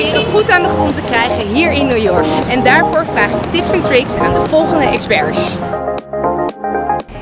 weer een voet aan de grond te krijgen hier in New York. En daarvoor vraag ik tips en tricks aan de volgende experts.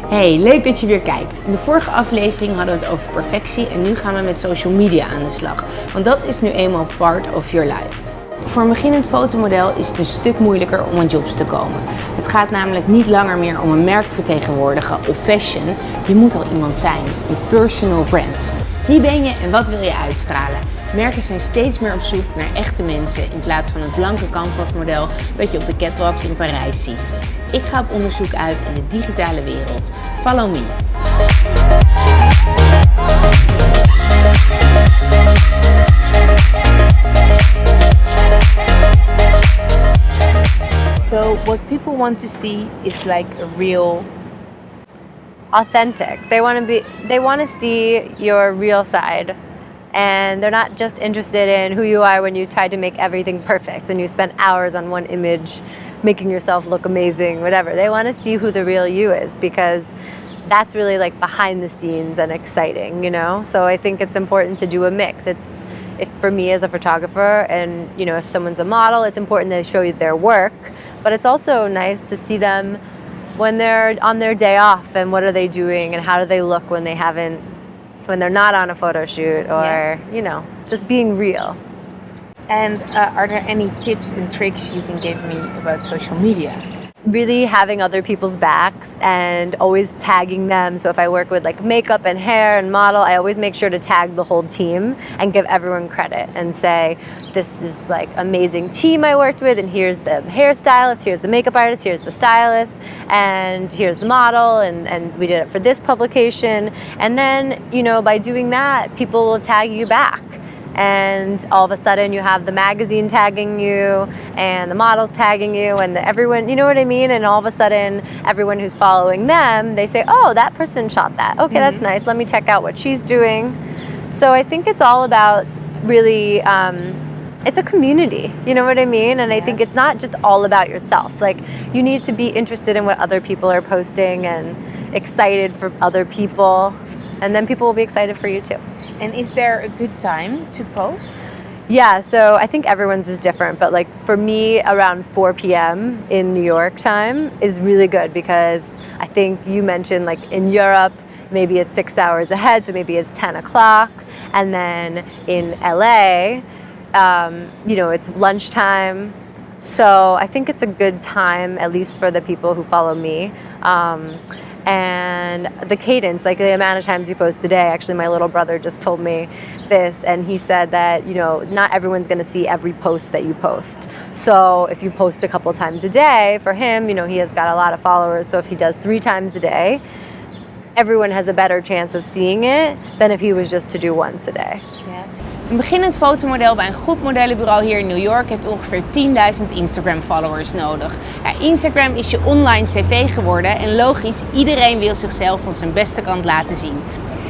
Hey, leuk dat je weer kijkt. In de vorige aflevering hadden we het over perfectie en nu gaan we met social media aan de slag. Want dat is nu eenmaal part of your life. Voor een beginnend fotomodel is het een stuk moeilijker om aan jobs te komen. Het gaat namelijk niet langer meer om een merk vertegenwoordigen of fashion. Je moet al iemand zijn, een personal brand. Wie ben je en wat wil je uitstralen? Merken zijn steeds meer op zoek naar echte mensen in plaats van het blanke canvasmodel dat je op de catwalks in Parijs ziet. Ik ga op onderzoek uit in de digitale wereld. Follow me. So what people want to see is like a real authentic. They want to see your real side. And they're not just interested in who you are when you try to make everything perfect, when you spend hours on one image, making yourself look amazing, whatever. They want to see who the real you is, because that's really like behind the scenes and exciting, you know? So I think it's important to do a mix. If for me as a photographer, and you know, if someone's a model, it's important to show you their work, but it's also nice to see them when they're on their day off, and what are they doing and how do they look when they're not on a photo shoot, or you know, just being real. And are there any tips and tricks you can give me about social media? Really having other people's backs and always tagging them. So if I work with like makeup and hair and model, I always make sure to tag the whole team and give everyone credit and say, this is like amazing team I worked with, and here's the hairstylist, here's the makeup artist, here's the stylist, and here's the model, and we did it for this publication. And then, you know, by doing that, people will tag you back. And all of a sudden you have the magazine tagging you and the models tagging you and everyone, you know what I mean? And all of a sudden everyone who's following them, they say, oh, that person shot that. Okay, that's nice. Let me check out what she's doing. So I think it's all about really, it's a community, you know what I mean? And I think it's not just all about yourself. Like, you need to be interested in what other people are posting and excited for other people. And then people will be excited for you too. And is there a good time to post? Yeah, so I think everyone's is different, but like for me, around 4 p.m. in New York time is really good, because I think you mentioned like in Europe, maybe it's 6 hours ahead, so maybe it's 10 o'clock. And then in LA, you know, it's lunchtime. So I think it's a good time, at least for the people who follow me. And the cadence, like the amount of times you post a day. Actually, my little brother just told me this, and he said that, you know, not everyone's going to see every post that you post. So if you post a couple times a day, for him, you know, he has got a lot of followers. So if he does 3 times a day, everyone has a better chance of seeing it than if he was just to do once a day. Yeah. Een beginnend fotomodel bij een goed modellenbureau hier in New York heeft ongeveer 10.000 Instagram-followers nodig. Ja, Instagram is je online cv geworden en logisch, iedereen wil zichzelf van zijn beste kant laten zien.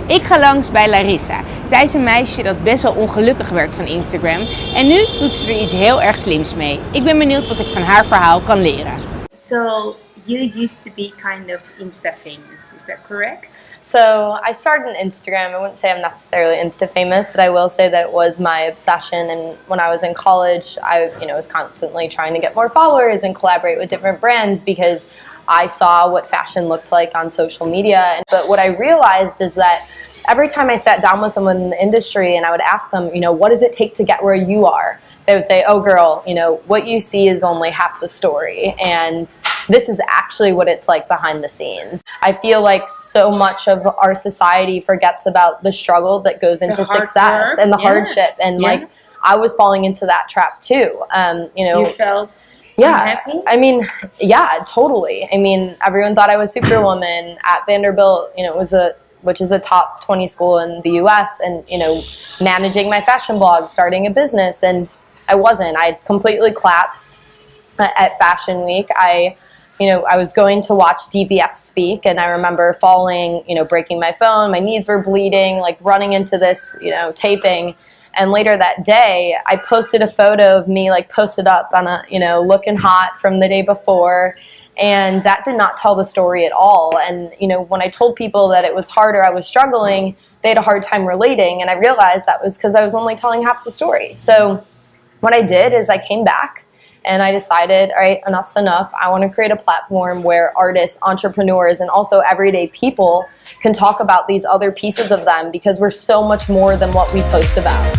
Ik ga langs bij Larissa. Zij is een meisje dat best wel ongelukkig werd van Instagram en nu doet ze er iets heel erg slims mee. Ik ben benieuwd wat ik van haar verhaal kan leren. So you used to be kind of Insta famous, is that correct? So I started on Instagram. I wouldn't say I'm necessarily Insta famous, but I will say that it was my obsession. And when I was in college, I was constantly trying to get more followers and collaborate with different brands, because I saw what fashion looked like on social media. But what I realized is that every time I sat down with someone in the industry and I would ask them, you know, what does it take to get where you are? They would say, oh girl, you know, what you see is only half the story, and this is actually what it's like behind the scenes. I feel like so much of our society forgets about the struggle that goes into success and the hardship, and like I was falling into that trap too. You know, you felt unhappy? I mean, yeah, totally. I mean, everyone thought I was Superwoman at Vanderbilt. You know, which is a top 20 school in the US, and, you know, managing my fashion blog, starting a business, and I wasn't. I completely collapsed at Fashion Week. I was going to watch DVF speak, and I remember falling, you know, breaking my phone, my knees were bleeding, like running into this, you know, taping. And later that day, I posted a photo of me like posted up on a, you know, looking hot from the day before. And that did not tell the story at all. And, you know, when I told people that it was harder, I was struggling, they had a hard time relating. And I realized that was because I was only telling half the story. So what I did is I came back and I decided, all right, enough's enough. I want to create a platform where artists, entrepreneurs, and also everyday people can talk about these other pieces of them, because we're so much more than what we post about.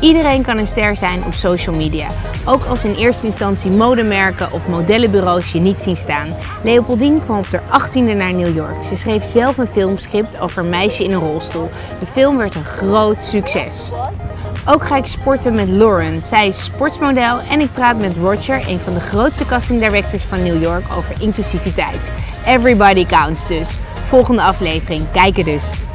Iedereen kan een ster zijn op social media. Ook als in eerste instantie modemerken of modellenbureaus je niet zien staan. Leopoldine kwam op haar 18e naar New York. Ze schreef zelf een filmscript over een meisje in een rolstoel. De film werd een groot succes. Ook ga ik sporten met Lauren. Zij is sportsmodel en ik praat met Roger, een van de grootste casting directors van New York, over inclusiviteit. Everybody counts dus. Volgende aflevering, kijken dus.